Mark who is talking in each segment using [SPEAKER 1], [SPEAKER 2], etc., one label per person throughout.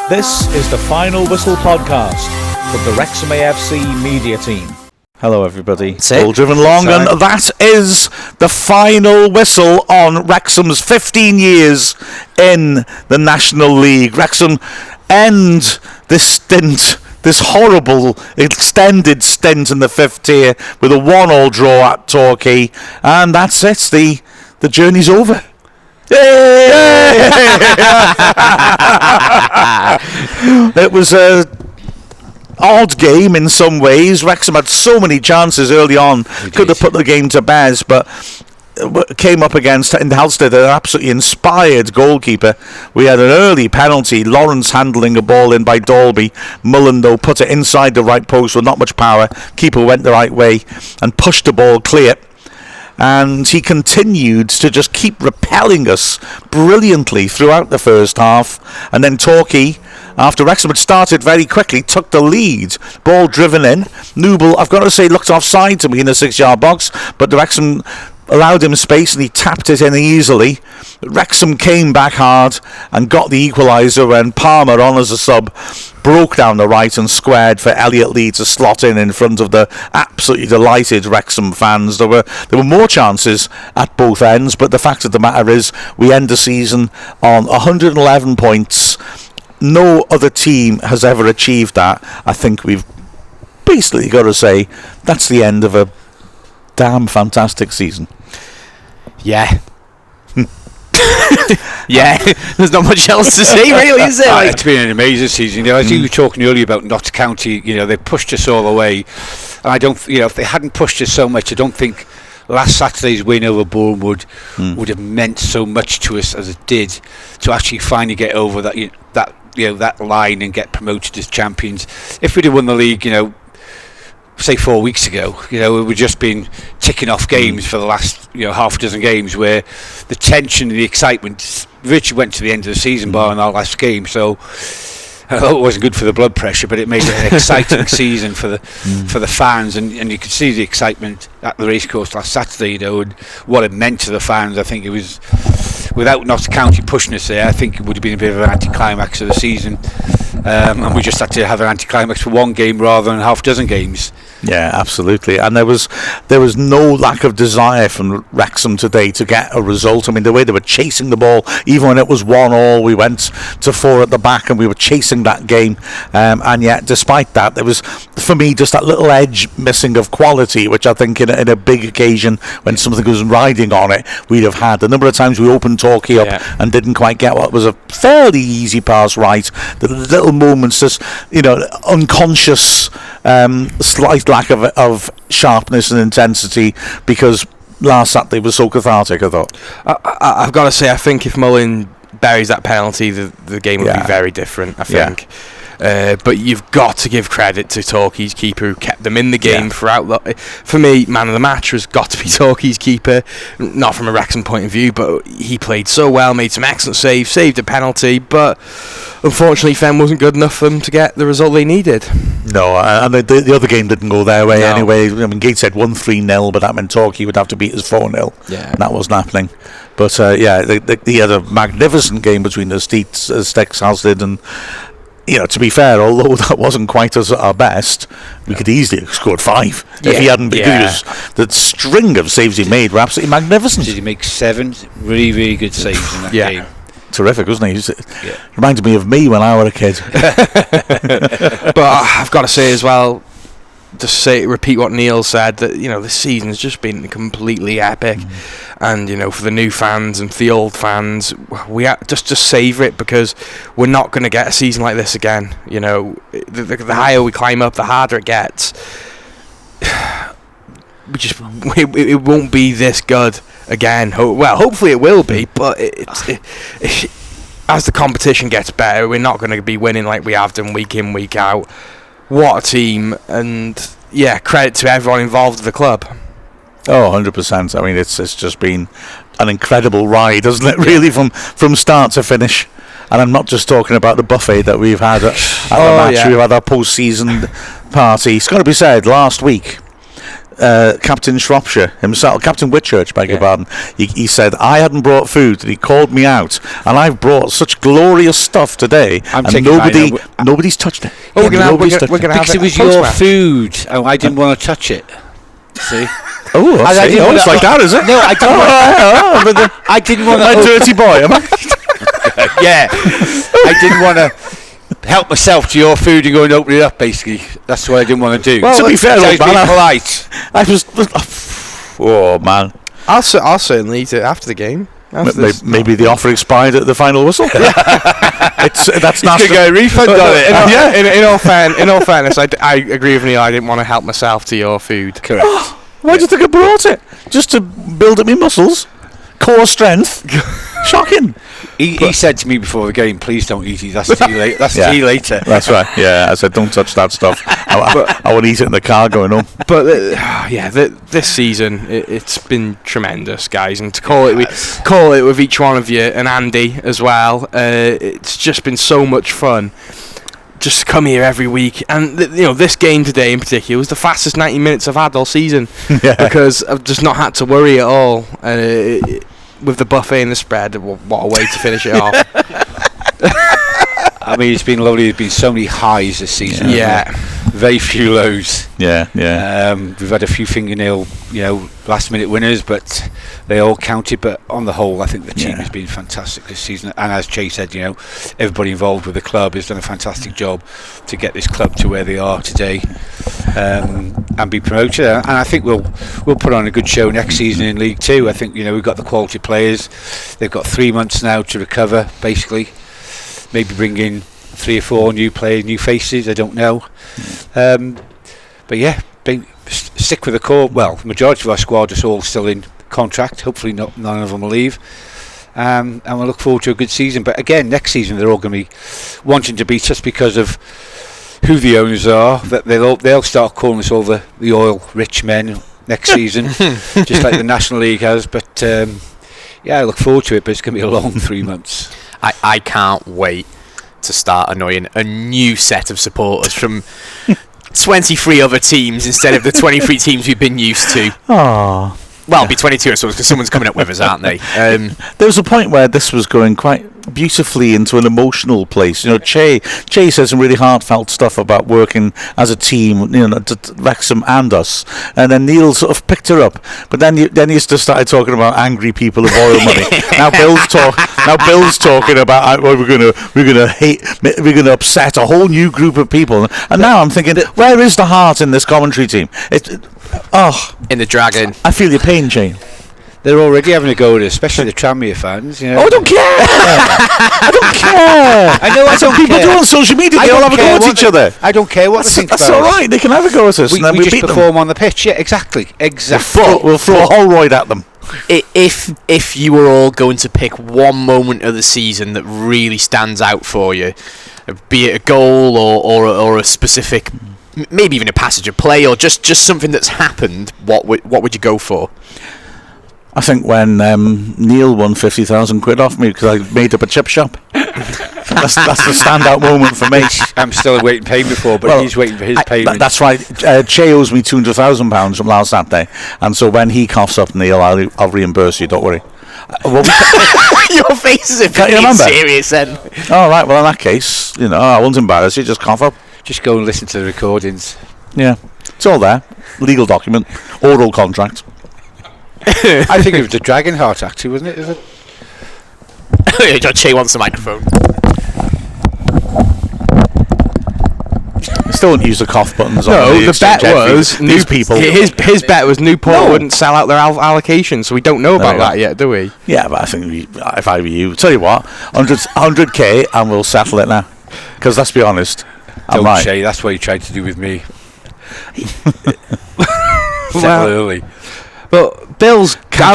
[SPEAKER 1] This is the Final Whistle podcast from the Wrexham AFC media team. Hello everybody, all driven along, and that is the final whistle on Wrexham's 15 years in the National League. Wrexham end this stint, this horrible extended stint in the 5th tier with a 1-1 draw at Torquay, and that's it, the journey's over. It was a odd game in some ways. Wrexham had so many chances early on, could have put the game to bed, but came up against in Halstead an absolutely inspired goalkeeper. We had an early penalty, Lawrence handling a ball in by Dalby. Mullen though put it inside the right post with not much power. Keeper went the right way and pushed the ball clear. And he continued to just keep repelling us brilliantly throughout the first half. And then Torquay, after Wrexham had started very quickly, took the lead. Ball driven in. Nouble, I've got to say, looked offside to me in the 6-yard box, but Wrexham allowed him space and he tapped it in easily. Wrexham came back hard and got the equaliser when Palmer, on as a sub, broke down the right and squared for Elliot Lee to slot in front of the absolutely delighted Wrexham fans. There were more chances at both ends, but the fact of the matter is we end the season on 111 points. No other team has ever achieved that. I think we've basically got to say that's the end of a damn fantastic season.
[SPEAKER 2] Yeah. Yeah, there's not much else to say, really, is there?
[SPEAKER 3] It's been an amazing season. You know, as you were talking earlier about Notts County, you know, they pushed us all the way. And I don't, you know, if they hadn't pushed us so much, I don't think last Saturday's win over Bournemouth would have meant so much to us as it did to actually finally get over that line and get promoted as champions. If we'd have won the league, you know, say 4 weeks ago, you know, we've just been ticking off games for the last, you know, half a dozen games where the tension and the excitement virtually went to the end of the season bar in our last game. So I thought it wasn't good for the blood pressure, but it made it an exciting season for the fans, and you could see the excitement at the racecourse last Saturday, you know, and what it meant to the fans. I think it was, without Notts County pushing us there, I think it would have been a bit of an anticlimax of the season, and we just had to have an anticlimax for one game rather than half a dozen games.
[SPEAKER 1] Yeah, absolutely. And there was no lack of desire from Wrexham today to get a result. I mean, the way they were chasing the ball, even when it was 1-1, we went to 4 at the back and we were chasing that game. And yet, despite that, there was, for me, just that little edge missing of quality, which I think in a big occasion, when something was riding on it, we'd have had. The number of times we opened Torquay up and didn't quite get what was a fairly easy pass right. The little moments, just, you know, unconscious, slight lack of sharpness and intensity, because last Saturday was so cathartic, I thought.
[SPEAKER 2] I've got to say, I think if Mullen buries that penalty, the game would be very different, I think. But you've got to give credit to Torquay's keeper, who kept them in the game throughout. For me, man of the match has got to be Torquay's keeper, not from a Wrexham point of view, but he played so well, made some excellent saves, saved a penalty, but unfortunately Fen wasn't good enough for them to get the result they needed.
[SPEAKER 1] No, and the other game didn't go their way anyway. I mean, Gateshead won 3-0, but that meant Torquay would have to beat us 4-0.
[SPEAKER 2] Yeah.
[SPEAKER 1] And that wasn't happening. But he had a magnificent game between the Sticks, Halstead, and, you know, to be fair, although that wasn't quite at our best, we could easily have scored 5 if he hadn't, because the string of saves he made were absolutely magnificent.
[SPEAKER 3] Did he make 7 really, really good saves in that game?
[SPEAKER 1] Terrific, wasn't he? Reminded me of me when I was a kid.
[SPEAKER 2] But I've got to say as well, repeat what Neil said, that, you know, this season's just been completely epic, and, you know, for the new fans and for the old fans, we just savour it, because we're not going to get a season like this again. You know, the higher we climb up, the harder it gets. It won't be this good again. Hopefully it will be, but as the competition gets better, we're not going to be winning like we have done week in, week out. What a team, and credit to everyone involved with the club.
[SPEAKER 1] Oh, 100%. I mean, it's just been an incredible ride, hasn't it, really, from start to finish. And I'm not just talking about the buffet that we've had at the match. We've had our post-season party. It's got to be said, last week, Captain Shropshire himself, Captain Whitchurch, beg your pardon. He said I hadn't brought food, and he called me out, and I've brought such glorious stuff today, and nobody's touched it.
[SPEAKER 3] Oh, we're gonna have it was your food. Oh, I didn't want to touch it. See?
[SPEAKER 1] Oh, it's like that, is it?
[SPEAKER 3] No, I didn't. I didn't want to.
[SPEAKER 1] A dirty boy, am I?
[SPEAKER 3] Yeah, I didn't want to help myself to your food and go and open it up. Basically, that's what I didn't want to do.
[SPEAKER 1] Well, to be fair,
[SPEAKER 3] be polite.
[SPEAKER 1] I was. Oh man,
[SPEAKER 2] I'll certainly eat it after the game.
[SPEAKER 1] Maybe the offer expired at the final whistle. That's not
[SPEAKER 2] to get a refund on it. In all fairness, I agree with Neil. I didn't want to help myself to your food.
[SPEAKER 3] Correct.
[SPEAKER 1] Why do you think I brought it? Just to build up my muscles, core strength. Shocking.
[SPEAKER 3] He said to me before the game, "Please don't eat it. That's tea late. That's tea later."
[SPEAKER 1] That's right. Yeah, I said, "Don't touch that stuff." I would eat it in the car going home.
[SPEAKER 2] But this season it's been tremendous, guys, and to call it with each one of you and Andy as well. It's just been so much fun. Just come here every week, and this game today in particular was the fastest 90 minutes I've had all season because I've just not had to worry at all. With the buffet and the spread, what a way to finish it off.
[SPEAKER 3] I mean, it's been lovely. There's been so many highs this season.
[SPEAKER 2] Yeah.
[SPEAKER 3] Very few lows.
[SPEAKER 1] Yeah.
[SPEAKER 3] We've had a few fingernail, last minute winners, but they all counted. But on the whole, I think the team has been fantastic this season. And as Chay said, everybody involved with the club has done a fantastic job to get this club to where they are today, and be promoted. And I think we'll put on a good show next season in League Two. I think we've got the quality players. They've got 3 months now to recover, basically. Maybe bring in 3 or 4 new players, new faces. I don't know, but stick with the core. Well, the majority of our squad is all still in contract. Hopefully, none of them will leave, and we'll look forward to a good season. But again, next season they're all going to be wanting to beat us because of who the owners are. That they'll start calling us all the oil-rich men next season, just like the National League has. But I look forward to it. But it's going to be a long 3 months.
[SPEAKER 4] I can't wait to start annoying a new set of supporters from 23 other teams instead of the 23 teams we've been used to.
[SPEAKER 1] Oh.
[SPEAKER 4] Well, it'll be 22 or so because someone's coming up with us, aren't they?
[SPEAKER 1] There was a point where this was going quite beautifully into an emotional place. Chay said some really heartfelt stuff about working as a team, Wrexham and us, and then Neil sort of picked her up. But then he just started talking about angry people of oil money. Now Bill's talking about we're gonna upset a whole new group of people. And now I'm thinking, where is the heart in this commentary team?
[SPEAKER 4] In the Dragon.
[SPEAKER 1] I feel your pain, Jane.
[SPEAKER 3] They're already having a go at it, especially the Tranmere fans.
[SPEAKER 1] Oh, I don't care. I don't care.
[SPEAKER 3] I know. I don't
[SPEAKER 1] people
[SPEAKER 3] care.
[SPEAKER 1] do on social media. They all have a go at each other.
[SPEAKER 3] I don't care what they think about us.
[SPEAKER 1] That's all right. They can have a go at us, and then we
[SPEAKER 3] just
[SPEAKER 1] beat
[SPEAKER 3] perform
[SPEAKER 1] them
[SPEAKER 3] on the pitch. Yeah, exactly.
[SPEAKER 1] We'll throw a Holroyd at them.
[SPEAKER 4] If you were all going to pick one moment of the season that really stands out for you, be it a goal or a specific, maybe even a passage of play, or just something that's happened, what would you go for?
[SPEAKER 1] I think when Neil won 50,000 quid off me because I made up a chip shop. That's the standout moment for me.
[SPEAKER 3] I'm still waiting payment for, but he's waiting for his payment.
[SPEAKER 1] That's right. Chay owes me £200,000 from last Saturday, and so when he coughs up, Neil, I'll reimburse you. Don't worry.
[SPEAKER 4] Your face is very serious then.
[SPEAKER 1] All right. Well, in that case, I won't embarrass you. Just cough up.
[SPEAKER 3] Just go and listen to the recordings.
[SPEAKER 1] Yeah, it's all there. Legal document, oral contract.
[SPEAKER 3] I think it was the Dragon Heart, actually, wasn't it? Is it?
[SPEAKER 4] Chay wants the microphone.
[SPEAKER 1] I still don't use the cough buttons.
[SPEAKER 2] No, the bet was
[SPEAKER 1] these people.
[SPEAKER 2] His bet was Newport wouldn't sell out their allocation, so we don't know about that yet, do we?
[SPEAKER 1] Yeah, but I think if I were you, tell you what, 100k, and we'll settle it now. Because let's be honest, I'm right.
[SPEAKER 3] Chay, that's what you tried to do with me. Settle early.
[SPEAKER 2] But I'll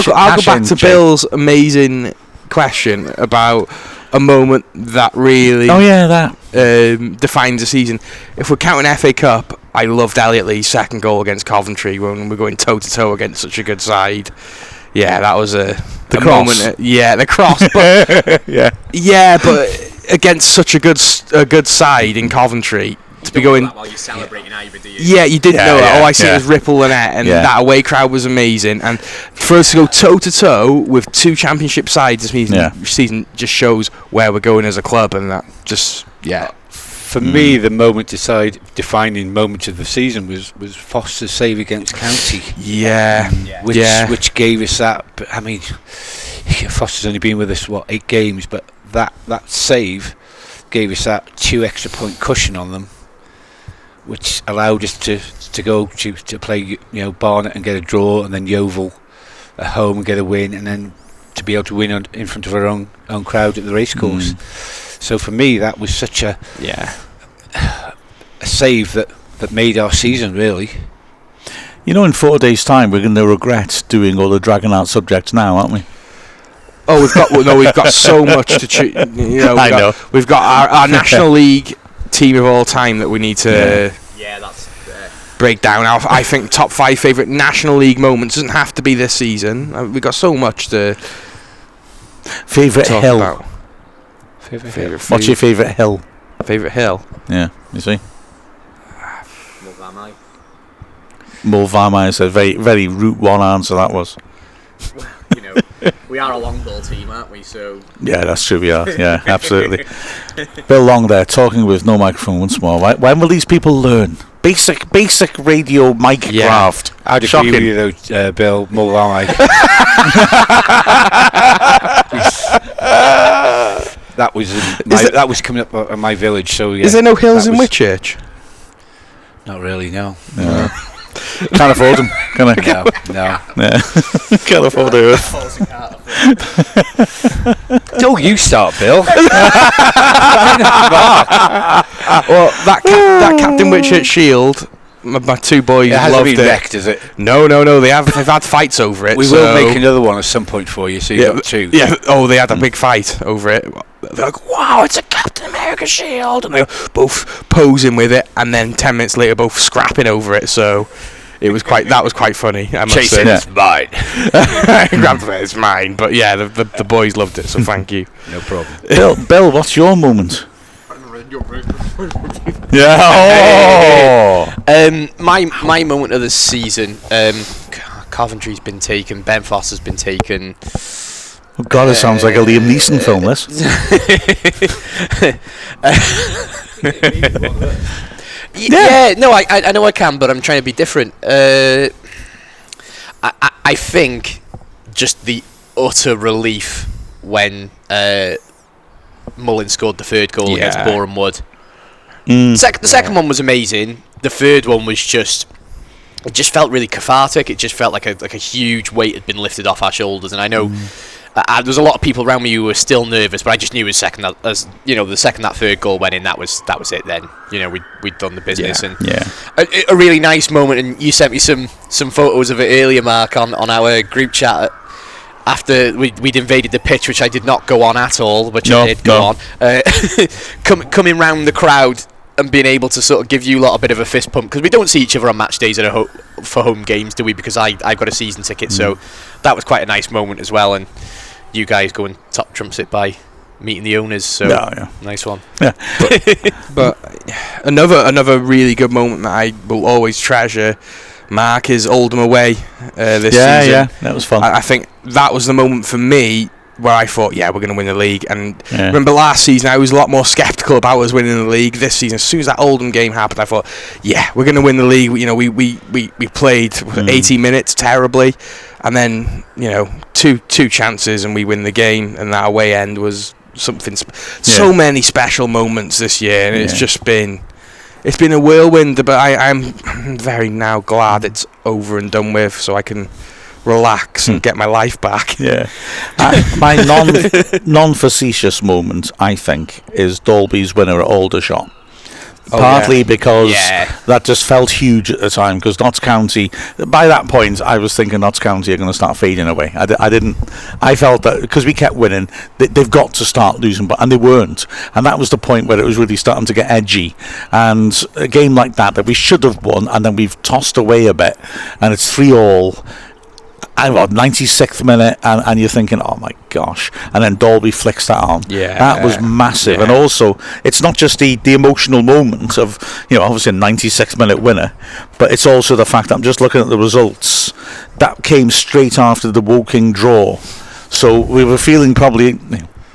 [SPEAKER 2] go back to Bill's amazing question about a moment that really defines the season. If we're counting FA Cup, I loved Elliot Lee's second goal against Coventry when we're going toe-to-toe against such a good side. Yeah, that was the
[SPEAKER 1] cross.
[SPEAKER 2] Moment. The cross. But but against such a good side in Coventry, to be going.
[SPEAKER 4] While you're celebrating either, do you?
[SPEAKER 2] Yeah, you didn't know that. All I see
[SPEAKER 1] yeah.
[SPEAKER 2] was Ripple and Net, and that away crowd was amazing. And for us to go toe to toe with 2 championship sides this season just shows where we're going as a club, and that just
[SPEAKER 3] For me, the defining moment of the season was Foster's save against County. Which gave us that. But, I mean, Foster's only been with us 8 games, but that save gave us that 2 extra point cushion on them, which allowed us to go to play Barnet and get a draw, and then Yeovil at home and get a win, and then to be able to win in front of our own crowd at the racecourse. So for me, that was such a save that made our season, really.
[SPEAKER 1] In 4 days' time, we're going to regret doing all the dragging out subjects now, aren't we?
[SPEAKER 2] Oh, we've got so much to choose. We've got our National League team of all time that we need to
[SPEAKER 4] that's
[SPEAKER 2] break down. I think top 5 favourite National League moments. Doesn't have to be this season. We've got so much to
[SPEAKER 1] favourite hill.
[SPEAKER 2] About.
[SPEAKER 1] What's your favourite hill?
[SPEAKER 2] Favourite hill?
[SPEAKER 1] Yeah, you see. Mulvamai said very, very Route 1 answer that was.
[SPEAKER 4] We are a long ball team, aren't we? So
[SPEAKER 1] yeah, that's true. We are. Yeah, absolutely. Bill Long there talking with no microphone once more. When will these people learn basic radio mic craft?
[SPEAKER 3] I'd agree with you though, Bill. Mulvamai. That was coming up in my village. So yeah.
[SPEAKER 2] Is there no hills in Whitchurch?
[SPEAKER 3] Not really. No.
[SPEAKER 1] Can't afford them, can I?
[SPEAKER 3] No.
[SPEAKER 1] Can't afford it.
[SPEAKER 3] Don't you start, Bill.
[SPEAKER 2] Well, that Captain Whitchurch shield, my 2 boys loved it.
[SPEAKER 3] Wrecked, is it?
[SPEAKER 2] No. They've had fights over it.
[SPEAKER 3] We will make another one at some point for you. So you've got 2.
[SPEAKER 2] Yeah. Oh, they had a big fight over it. They're like, "Wow, it's a Captain America shield," and they're both posing with it, and then 10 minutes later, both scrapping over it. So that was quite funny. I must say.
[SPEAKER 3] It's mine.
[SPEAKER 2] I grabbed it. It's mine. But yeah, the boys loved it. So thank you.
[SPEAKER 3] No problem.
[SPEAKER 1] Bill, what's your moment?
[SPEAKER 4] My moment of the season. Coventry's been taken. Ben Foster's been taken.
[SPEAKER 1] Oh God, it sounds like a Liam Neeson film. This.
[SPEAKER 4] I know I can, but I'm trying to be different. I think just the utter relief when Mullin scored the 3rd goal against Boreham Wood. The second one was amazing. The 3rd one was just felt really cathartic. It just felt like a huge weight had been lifted off our shoulders. And I know there was a lot of people around me who were still nervous, but I just knew the second that 3rd goal went in, that was it. Then we'd done the business, and a really nice moment. And you sent me some photos of it earlier, Mark, on our group chat after we'd invaded the pitch, which I did not go on at all, which I did go on. Coming round the crowd and being able to sort of give you lot a bit of a fist pump, because we don't see each other on match days for home games, do we? Because I've got a season ticket, so that was quite a nice moment as well. And you guys go and top trumps it by meeting the owners, so nice one.
[SPEAKER 1] Yeah.
[SPEAKER 2] But another really good moment that I will always treasure, Mark, is Oldham away this season.
[SPEAKER 1] Yeah, that was fun.
[SPEAKER 2] I think that was the moment for me where I thought, we're going to win the league. And remember last season, I was a lot more sceptical about us winning the league. This season, as soon as that Oldham game happened, I thought, we're going to win the league. We played 80 minutes terribly, and then two chances and we win the game. And that away end was something. So many special moments this year, and it's just been. It's been a whirlwind, but I'm very now glad it's over and done with, so I can relax and get my life back.
[SPEAKER 1] Yeah. My non-facetious moment, I think, is Dalby's winner at Aldershot. Partly because that just felt huge at the time, because Notts County, by that point I was thinking Notts County are going to start fading away. I felt that because we kept winning, they've got to start losing, and they weren't, and that was the point where it was really starting to get edgy. And a game like that we should have won, and then we've tossed away a bit, and it's 3-3. 96th minute, and you're thinking, oh my gosh, and then Dalby flicks that on.
[SPEAKER 2] Yeah,
[SPEAKER 1] that was massive. And also, it's not just the emotional moment of, obviously a 96th minute winner, but it's also the fact that I'm just looking at the results that came straight after the Woking draw. So we were feeling probably,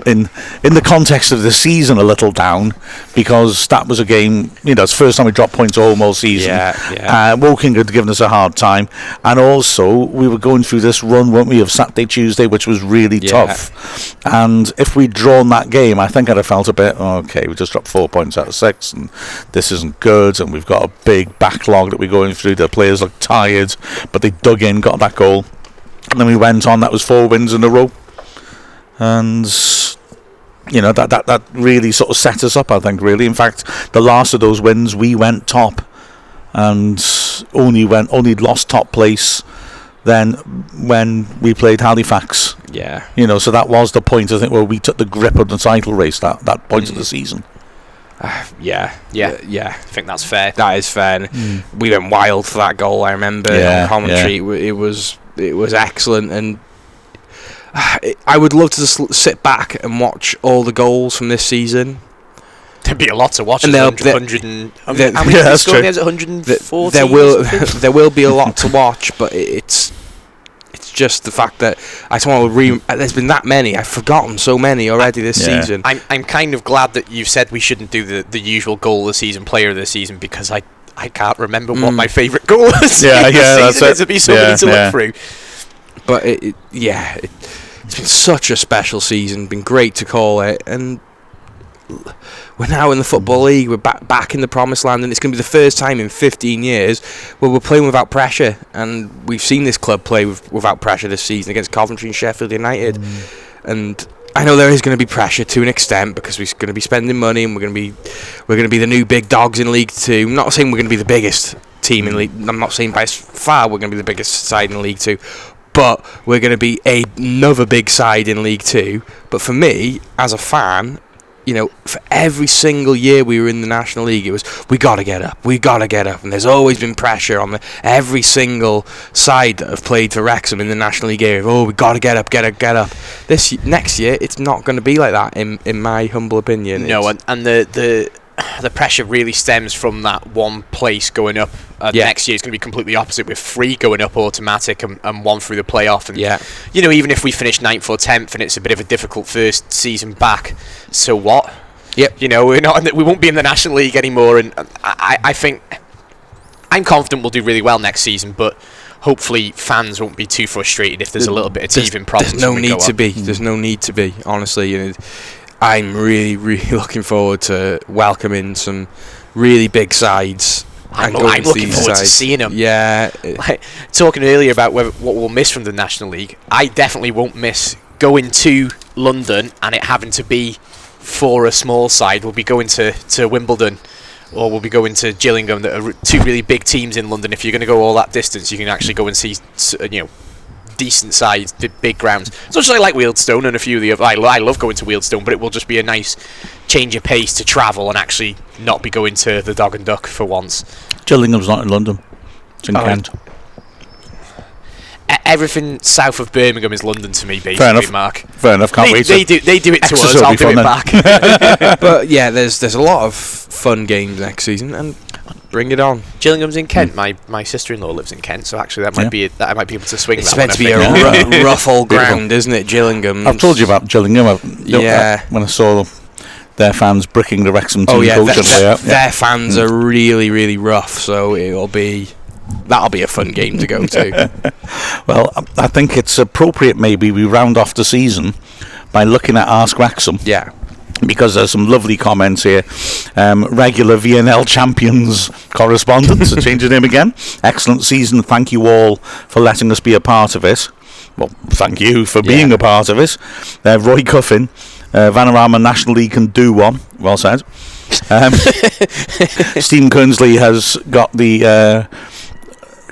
[SPEAKER 1] in the context of the season, a little down, because that was a game, it's the first time we dropped points at home all season. Woking had given us a hard time, and also we were going through this run, weren't we, of Saturday, Tuesday, which was really tough. And if we'd drawn that game, I think I'd have felt a bit, okay, we just dropped 4 points out of 6, and this isn't good, and we've got a big backlog that we're going through. The players look tired, but they dug in, got that goal, and then we went on. That was 4 wins in a row, and that really sort of set us up, I think, really. In fact, the last of those wins, we went top, and only lost top place then when we played Halifax. So that was the point, I think, where we took the grip of the title race, that point of the season.
[SPEAKER 4] I think that's fair.
[SPEAKER 2] That is fair. We went wild for that goal, I remember, on commentary. It was excellent, and I would love to just sit back and watch all the goals from this season.
[SPEAKER 4] There'd be a lot to watch. And
[SPEAKER 2] how many
[SPEAKER 4] that's true. 140.
[SPEAKER 2] There will be a lot to watch, but it's just the fact that I just want to there's been that many. I've forgotten so many already this season.
[SPEAKER 4] I'm kind of glad that you've said we shouldn't do the usual goal of the season, player of the season, because I can't remember what my favourite goal of the season is. There'd be so many to look through.
[SPEAKER 2] But it's been such a special season. Been great to call it, and we're now in the Football League. We're back in the promised land, and it's going to be the first time in 15 years where we're playing without pressure. And we've seen this club play without pressure this season against Coventry and Sheffield United. And I know there is going to be pressure to an extent, because we're going to be spending money, and we're going to be the new big dogs in League Two. I'm not saying we're going to be the biggest team in League. I'm not saying by far we're going to be the biggest side in League Two. But we're going to be another big side in League Two. But for me, as a fan, for every single year we were in the National League, it was, we got to get up. And there's always been pressure on every single side that have played for Wrexham in the National League area. We got to get up. Next year, it's not going to be like that, in my humble opinion.
[SPEAKER 4] No, and the pressure really stems from that one place going up. Next year it's going to be completely opposite, with 3 going up automatic and 1 through the playoff. And even if we finish 9th or 10th and it's a bit of a difficult first season back, so what? We won't be in the National League anymore. And I think I'm confident we'll do really well next season, but hopefully fans won't be too frustrated if there's a little bit of teething problems.
[SPEAKER 2] There's no need to be. There's no need to be, honestly. I'm really, really looking forward to welcoming some really big sides.
[SPEAKER 4] I'm looking forward to seeing them.
[SPEAKER 2] Yeah.
[SPEAKER 4] Talking earlier about what we'll miss from the National League, I definitely won't miss going to London and it having to be for a small side. We'll be going to Wimbledon, or we'll be going to Gillingham, that are 2 really big teams in London. If you're going to go all that distance, you can actually go and see, decent sides, big grounds. So much I like Wealdstone and a few of the other. I love going to Wealdstone, but it will just be a nice change of pace to travel and actually not be going to the Dog and Duck for once.
[SPEAKER 1] Gillingham's not in London. It's in Kent.
[SPEAKER 4] Everything south of Birmingham is London to me, basically. Fair enough, Mark.
[SPEAKER 1] Fair enough. Can't wait.
[SPEAKER 4] They do it to us. I'll do it back.
[SPEAKER 2] But yeah, there's a lot of fun games next season, and bring it on.
[SPEAKER 4] Gillingham's in Kent. My sister-in-law lives in Kent, so actually that might be able to swing.
[SPEAKER 2] It's
[SPEAKER 4] that
[SPEAKER 2] meant to be a rough old ground, isn't it, Gillingham?
[SPEAKER 1] I've told you about Gillingham. When I saw their fans bricking the Wrexham team.
[SPEAKER 2] Their fans are really, really rough, so that'll be a fun game to go to.
[SPEAKER 1] Well, I think it's appropriate maybe we round off the season by looking at Ask Wrexham.
[SPEAKER 2] Yeah.
[SPEAKER 1] Because there's some lovely comments here. Regular VNL champions correspondent, so change your name again. Excellent season. Thank you all for letting us be a part of it. Well, thank you for being a part of it. Roy Cuffin, Vanarama National League can do one. Well said. Stephen Kernsley has got the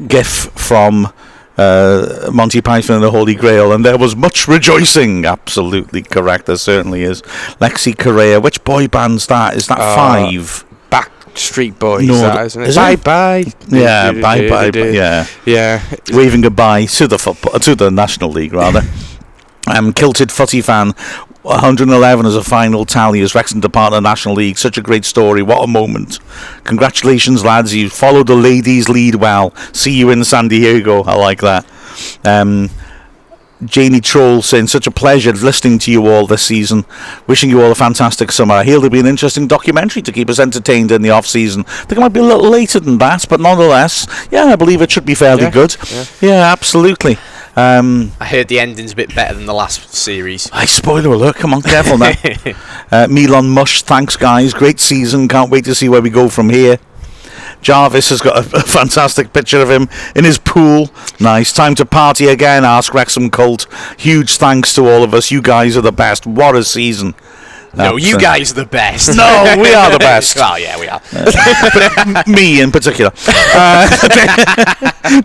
[SPEAKER 1] gif from Monty Python and the Holy Grail, and there was much rejoicing. Absolutely correct, there certainly is. Lexi Correa, which boy band's that? Is that 5?
[SPEAKER 2] Street Boys,
[SPEAKER 1] No,
[SPEAKER 2] that, isn't it?
[SPEAKER 1] is
[SPEAKER 2] Bye
[SPEAKER 1] it?
[SPEAKER 2] bye.
[SPEAKER 1] Yeah, bye.
[SPEAKER 2] Yeah.
[SPEAKER 1] Waving goodbye to the National League, rather. Kilted Footy fan, 111 as a final tally as Wrexham depart the National League. Such a great story. What a moment. Congratulations, lads. You followed the ladies' lead well. See you in San Diego. I like that. Janie Troll saying, such a pleasure listening to you all this season. Wishing you all a fantastic summer. I hear there'll be an interesting documentary to keep us entertained in the off-season. I think it might be a little later than that, but nonetheless, yeah, I believe it should be fairly good. Yeah, absolutely.
[SPEAKER 4] I heard the ending's a bit better than the last series.
[SPEAKER 1] Spoiler alert, come on, careful now. Milan Mush, thanks guys, great season, can't wait to see where we go from here. Jarvis has got a fantastic picture of him in his pool. Nice. Time to party again, ask Wrexham Cult. Huge thanks to all of us. You guys are the best. What a season.
[SPEAKER 4] No, you guys are the best.
[SPEAKER 1] No, we are the best.
[SPEAKER 4] Well, yeah, we are.
[SPEAKER 1] Me in particular.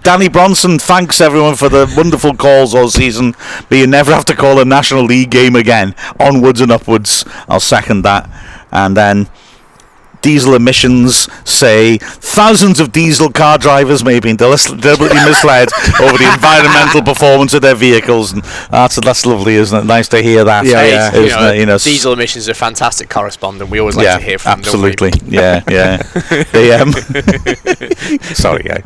[SPEAKER 1] Danny Bronson, thanks everyone for the wonderful calls all season. But you never have to call a National League game again. Onwards and upwards. I'll second that. And then diesel emissions say thousands of diesel car drivers may have been deliberately misled over the environmental performance of their vehicles, and that's lovely, isn't it? Nice to hear that.
[SPEAKER 4] Diesel emissions are a fantastic correspondent. We always like to hear from
[SPEAKER 1] absolutely.
[SPEAKER 4] them.
[SPEAKER 1] They sorry, I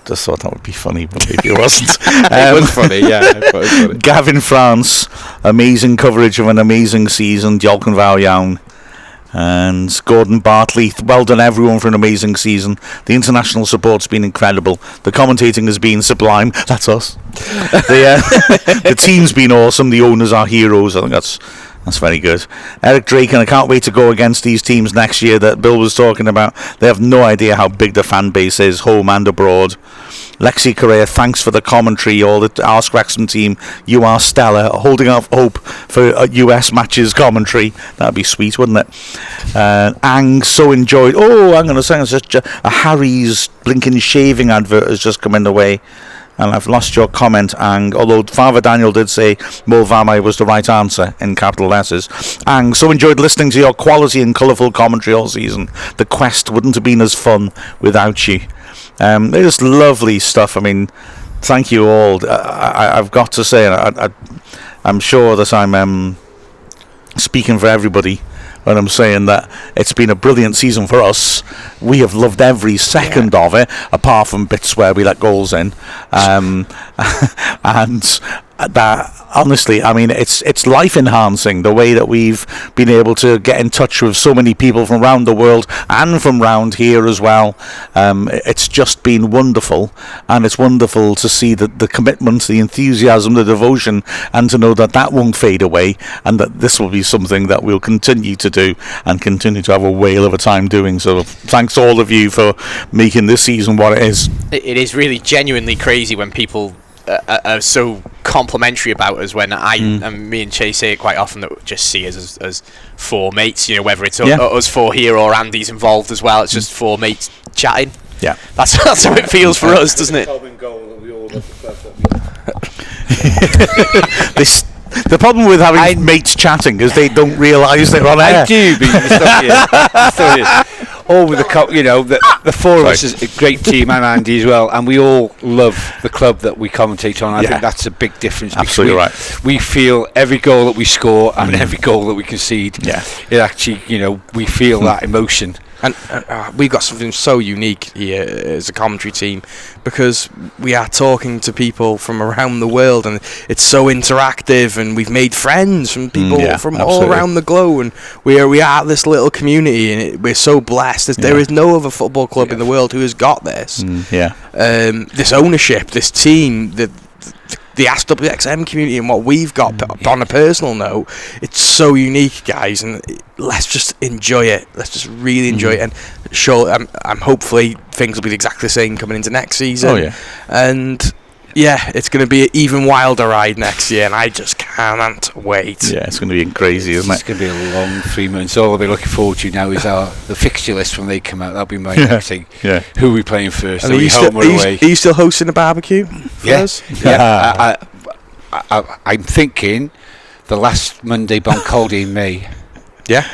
[SPEAKER 1] just thought that would be funny, but maybe it wasn't.
[SPEAKER 2] It was funny, yeah. I thought it was funny.
[SPEAKER 1] Gavin France, amazing coverage of an amazing season. Diolch yn fawr iawn. And Gordon Bartley, well done everyone for an amazing season. The international support's been incredible. The commentating has been sublime. That's us. The team's been awesome. The owners are heroes. I think that's very good. Eric Drake, and I can't wait to go against these teams next year that Bill was talking about. They have no idea how big the fan base is, home and abroad. Lexi Correa, thanks for the commentary. All the Ask Wrexham team, you are stellar. Holding out hope for US matches commentary. That'd be sweet, wouldn't it? Ang, so enjoyed. Oh, I'm going to say a Harry's blinking shaving advert has just come in the way. And I've lost your comment, Ang. Although Father Daniel did say Mulvamai was the right answer in capital letters. Ang, so enjoyed listening to your quality and colourful commentary all season. The quest wouldn't have been as fun without you. They're just lovely stuff. I mean, thank you all. I've got to say, I'm sure that I'm speaking for everybody when I'm saying that it's been a brilliant season for us. We have loved every second of it, apart from bits where we let goals in. And that, honestly, I mean, it's life enhancing the way that we've been able to get in touch with so many people from around the world and from around here as well. It's just been wonderful, and it's wonderful to see the commitment, the enthusiasm, the devotion, and to know that won't fade away, and that this will be something that we'll continue to do and continue to have a whale of a time doing. So thanks all of you for making this season what it is.
[SPEAKER 4] It is really genuinely crazy when people are so complimentary about us, when me and Chay say it quite often, that just see us as four mates, whether it's us four here or Andy's involved as well. It's just four mates chatting.
[SPEAKER 1] Yeah,
[SPEAKER 4] that's how it feels for us, doesn't it?
[SPEAKER 1] The problem with having mates chatting is they don't realise they're on air.
[SPEAKER 3] I do, but it's still here. All with the four of us is a great team, and Andy as well, and we all love the club that we commentate on. I think that's a big difference.
[SPEAKER 1] Absolutely right.
[SPEAKER 3] We feel every goal that we score and every goal that we concede.
[SPEAKER 1] Yeah,
[SPEAKER 3] it actually, we feel that emotion.
[SPEAKER 2] And we've got something so unique here as a commentary team, because we are talking to people from around the world, and it's so interactive, and we've made friends from people from all around the globe, and we are this little community, and we're so blessed. There is no other football club in the world who has got this. This ownership, this team, the AskWXM community, and what we've got on a personal note, it's so unique, guys, and let's just enjoy it. Let's just really enjoy it, and sure, I'm hopefully things will be exactly the same coming into next season. And it's going to be an even wilder ride next year, and I just can't wait.
[SPEAKER 1] Yeah, it's going to be crazy, isn't it?
[SPEAKER 3] It's going to be a long 3 months. All I'll be looking forward to now is the fixture list when they come out. That'll be my next thing.
[SPEAKER 1] Yeah.
[SPEAKER 3] Who are we playing first?
[SPEAKER 2] And
[SPEAKER 3] are we home or away?
[SPEAKER 2] Are you still hosting a barbecue for us?
[SPEAKER 3] Yeah. I'm thinking the last Monday bank holiday in May.
[SPEAKER 2] Yeah,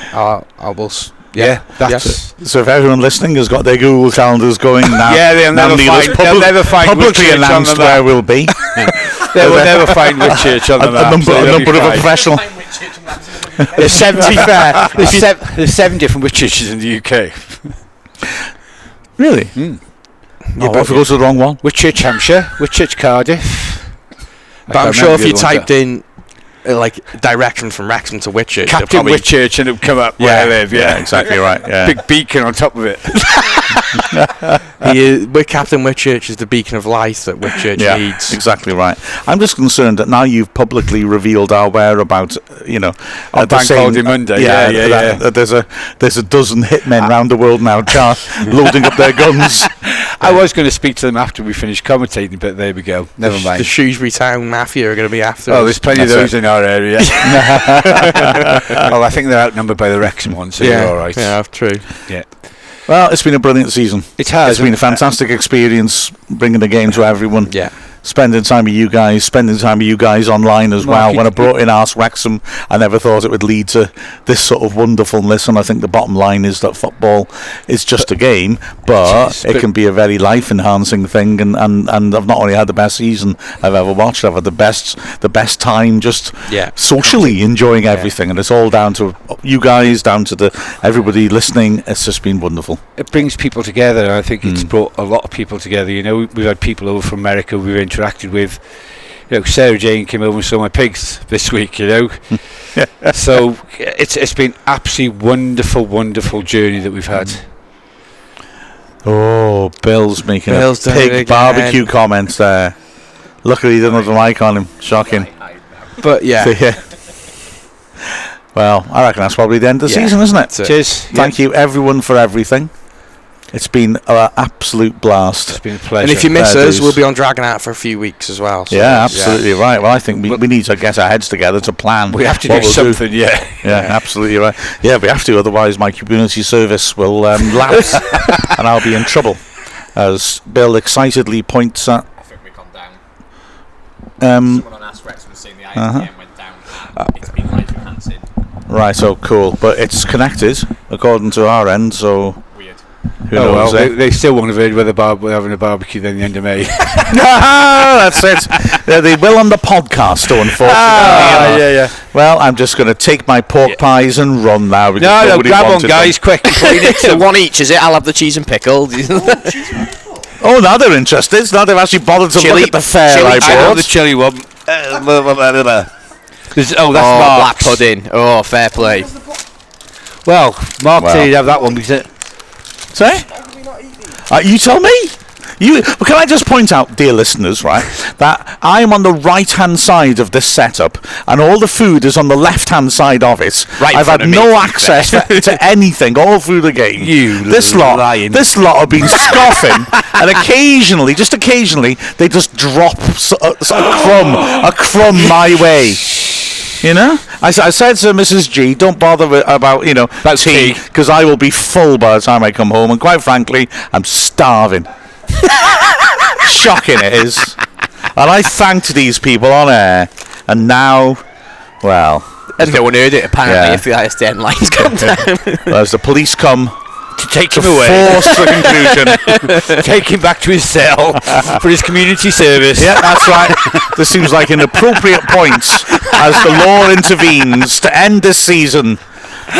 [SPEAKER 2] I will
[SPEAKER 3] That's
[SPEAKER 1] So if everyone listening has got their Google calendars going now,
[SPEAKER 3] they'll never find
[SPEAKER 1] publicly
[SPEAKER 3] Whitchurch
[SPEAKER 1] announced
[SPEAKER 3] on the
[SPEAKER 1] where
[SPEAKER 3] map.
[SPEAKER 1] we'll be.
[SPEAKER 3] They will never find Whitchurch on the map.
[SPEAKER 1] A number of a professional.
[SPEAKER 3] There's 70 there's 7 different Whitchurches in the UK.
[SPEAKER 1] Really? Oh, what if it goes to the wrong one?
[SPEAKER 3] Whitchurch, Hampshire, Whitchurch, Cardiff.
[SPEAKER 2] But I'm sure if you typed in direction from Wrexham to Whitchurch,
[SPEAKER 3] Captain Whitchurch, and it would come up where I live. Yeah,
[SPEAKER 1] exactly right. Yeah.
[SPEAKER 3] Big beacon on top of it.
[SPEAKER 2] Captain Whitchurch is the beacon of light that Whitchurch needs.
[SPEAKER 1] Exactly right. I'm just concerned that now you've publicly revealed our whereabouts.
[SPEAKER 3] On Bank Holiday Monday.
[SPEAKER 1] There's a dozen hitmen around the world now, loading up their guns.
[SPEAKER 3] I was going to speak to them after we finished commentating, but there we go. Never mind.
[SPEAKER 2] The Shrewsbury Town Mafia are going to be after us.
[SPEAKER 3] Oh, there's plenty of those in our area. Well, I think they're outnumbered by the Wrexham one, so you're all right.
[SPEAKER 2] Yeah, true.
[SPEAKER 3] Yeah.
[SPEAKER 1] Well, it's been a brilliant season.
[SPEAKER 3] It has.
[SPEAKER 1] It's been a fantastic experience bringing the game to everyone.
[SPEAKER 2] Yeah.
[SPEAKER 1] Spending time with you guys online as well. When I brought in Ask Wrexham, I never thought it would lead to this sort of wonderfulness, and I think the bottom line is that football is just a game, but it can be a very life-enhancing thing, and I've not only had the best season I've ever watched, I've had the best time just socially enjoying everything, and it's all down to you guys, down to everybody listening. It's just been wonderful.
[SPEAKER 3] It brings people together, and I think it's brought a lot of people together. We've had people over from America we've interacted with. Sarah Jane came over and saw my pigs this week. So it's been absolutely wonderful journey that we've had.
[SPEAKER 1] Oh, Bill's making a pig barbecue comments there. Luckily he doesn't have the mic on him. Shocking.
[SPEAKER 2] But
[SPEAKER 1] well, I reckon that's probably the end of the season, isn't it?
[SPEAKER 3] Cheers.
[SPEAKER 1] Thank you everyone for everything. It's been an absolute blast.
[SPEAKER 3] It's been a pleasure.
[SPEAKER 2] And if you miss us, we'll be on Dragon Out for a few weeks as well. So
[SPEAKER 1] absolutely right. Well, I think we need to get our heads together to plan.
[SPEAKER 3] We have to do something, Yeah,
[SPEAKER 1] absolutely right. Yeah, we have to, otherwise my community service will lapse and I'll be in trouble. As Bill excitedly points at...
[SPEAKER 5] I think we've gone down. Someone on Ask Wrexham was saying the IPM went down. It's been life enhancing.
[SPEAKER 1] Right, so cool. But it's connected, according to our end, so...
[SPEAKER 5] Weird.
[SPEAKER 1] Who knows?
[SPEAKER 3] Well, they still won't have heard whether we're having a barbecue then the end of May.
[SPEAKER 1] That's it. They will on the podcast, though, unfortunately. Well, I'm just going to take my pork pies and run now.
[SPEAKER 3] No, grab on, guys, quick.
[SPEAKER 4] So one each, is it? I'll have the cheese and pickle.
[SPEAKER 1] Oh, now they're interested. Now they've actually bothered to look at the fare I bought.
[SPEAKER 3] I know the chili one. That's
[SPEAKER 4] black pudding. Oh, fair play.
[SPEAKER 3] Well, Mark said he'd have that one because
[SPEAKER 1] Sorry? You tell me. But can I just point out, dear listeners, right, that I'm on the right-hand side of this setup, and all the food is on the left-hand side of it. I've had no access to anything all through the game. This lot have been scoffing, and occasionally, they just drop a crumb my way. I said to Mrs. G, don't bother about, tea, because I will be full by the time I come home, and quite frankly, I'm starving. Shocking it is. And I thanked these people on air, and now, well...
[SPEAKER 4] And no one heard it, apparently, if the ISDN lines come down.
[SPEAKER 1] As the police come...
[SPEAKER 3] to take him away.
[SPEAKER 1] Force the conclusion.
[SPEAKER 3] Take him back to his cell for his community service.
[SPEAKER 1] Yeah, that's right. This seems like an appropriate point as the law intervenes to end this season.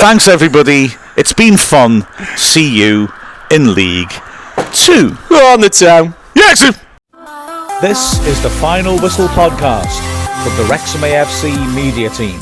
[SPEAKER 1] Thanks, everybody. It's been fun. See you in League 2.
[SPEAKER 4] On the town.
[SPEAKER 1] Yes!
[SPEAKER 6] This is the Final Whistle podcast from the Wrexham AFC media team.